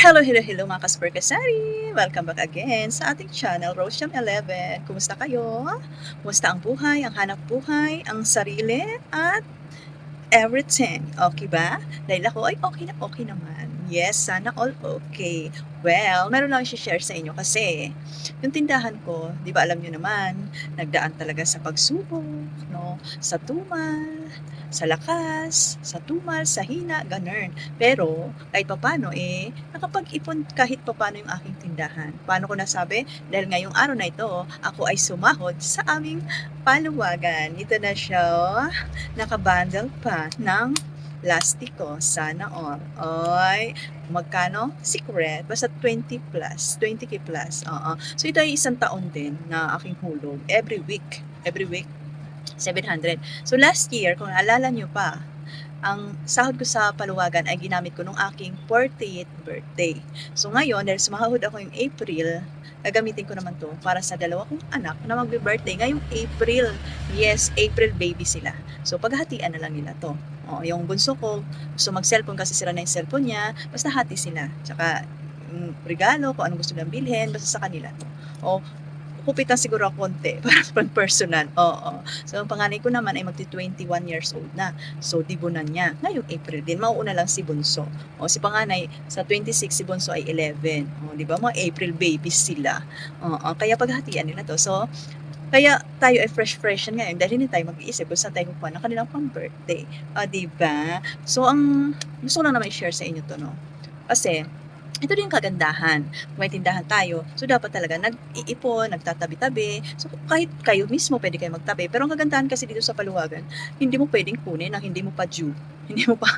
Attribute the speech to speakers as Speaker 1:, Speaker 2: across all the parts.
Speaker 1: Hello, hello, hello mga kasperkasari! Welcome back again sa ating channel, Roseham 11. Kumusta kayo? Kumusta ang buhay, ang hanap buhay, ang sarili, at everything? Okay ba? Dahil ako ay okay na okay naman. Yes, sana all okay. Well, meron lang i-share sa inyo kasi yung tindahan ko, di ba alam nyo naman, nagdaan talaga sa pagsubok, no? Sa tumal, sa lakas, sa tumal, sa hina, ganun. Pero kahit papano nakapag-ipon kahit papano yung aking tindahan. Paano ko nasabi? Dahil ngayong araw na ito, ako ay sumahod sa aming paluwagan. Ito na siya, nakabundle pa ng plastiko. Sana all. Oy, magkano? Secret. Basta 20 plus. 20k plus. Oo. So, ito ay isang taon din na aking hulog. Every week. Every week. 700. So, last year, kung naalala nyo pa, ang sahod ko sa paluwagan ay ginamit ko nung aking 40th birthday. So ngayon, dahil sumahod ako yung April, gagamitin ko naman to para sa dalawa kong anak na magbe-birthday ngayong April. Yes, April baby sila. So paghahatian na lang nila to. Yung bunso ko, gusto mag-cellphone kasi sira na yung cellphone niya, basta hati sila. Tsaka regalo, kung anong gusto nilang bilhin, basta sa kanila to. Kupitan siguro ako konti para pang personal. Oo. So, ang panganay ko naman ay magti-21 years old na. So, dibunan niya. Ngayong April din. Mauuna lang si Bunso. Si panganay, sa 26, si Bunso ay 11. Di ba? Mga April babies sila. Kaya paghatian nila to. So, kaya tayo ay fresh ngayon dahil hindi tayo mag-iisip kung saan tayo kukuha ng kanilang pang-birthday. Di ba? So, ang gusto ko lang naman i-share sa inyo to, no? Kasi, ito din yung kagandahan. Kung may tindahan tayo, so dapat talaga nag-iipon, nagtatabi-tabi. So kahit kayo mismo pwede kayo magtabi. Pero ang kagandahan kasi dito sa paluwagan, hindi mo pwedeng kunin ang hindi mo pa due. Hindi mo pa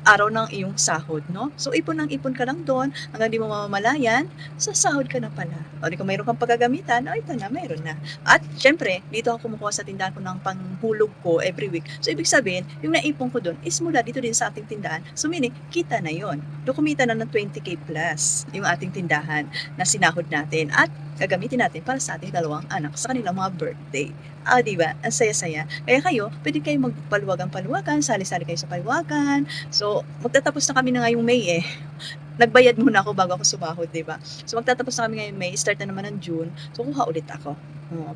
Speaker 1: araw ng iyong sahod, no? So ipon ng ipon ka lang doon, hanggang di mo mamamalayan, sa sahod ka na pala. O di kung mayroon kang paggagamitan, ito na, mayroon na. At syempre, dito ako kumukuha sa tindahan ko ng panghulog ko every week. So ibig sabihin, yung naipon ko doon is mula dito din sa ating tindahan. So meaning, kita na yon. Kumita na ng 20k plus yung ating tindahan na sinahod natin at gagamitin natin para sa ating dalawang anak sa kanilang mga birthday. Diba? Ang saya-saya. Kaya kayo, pwede kayo magpaluwagan-paluwagan, sali-sali kayo sa paluwagan. So, magtatapos na kami na ngayong May Nagbayad muna ako bago ako sumahod, diba? So, magtatapos na kami ngayong May, start na naman ng June. So, kuha ulit ako.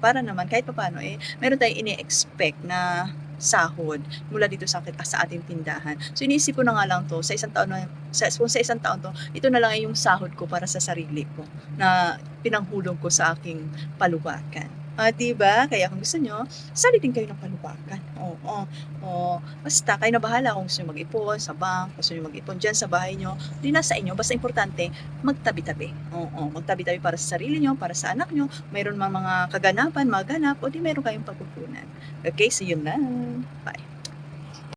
Speaker 1: Para naman, kahit paano, meron tayong ini-expect na sahod mula dito sa ating tindahan. So, iniisip ko na nga lang to, sa isang taon kung sa isang taon to, ito na lang ay yung sahod ko para sa sarili ko na pinanghulog ko sa aking paluwagan. Diba? Kaya kung gusto nyo, sali din kayo ng paluwagan. Basta kayo na bahala kung gusto nyo mag-ipon sa bank, gusto nyo mag-ipon dyan sa bahay nyo, di nasa inyo. Basta importante, magtabi-tabi. Magtabi-tabi para sa sarili nyo, para sa anak nyo. Mayroon mga kaganapan, mga ganap, o di meron kayong pagkukunan. Okay, so yun lang. Bye.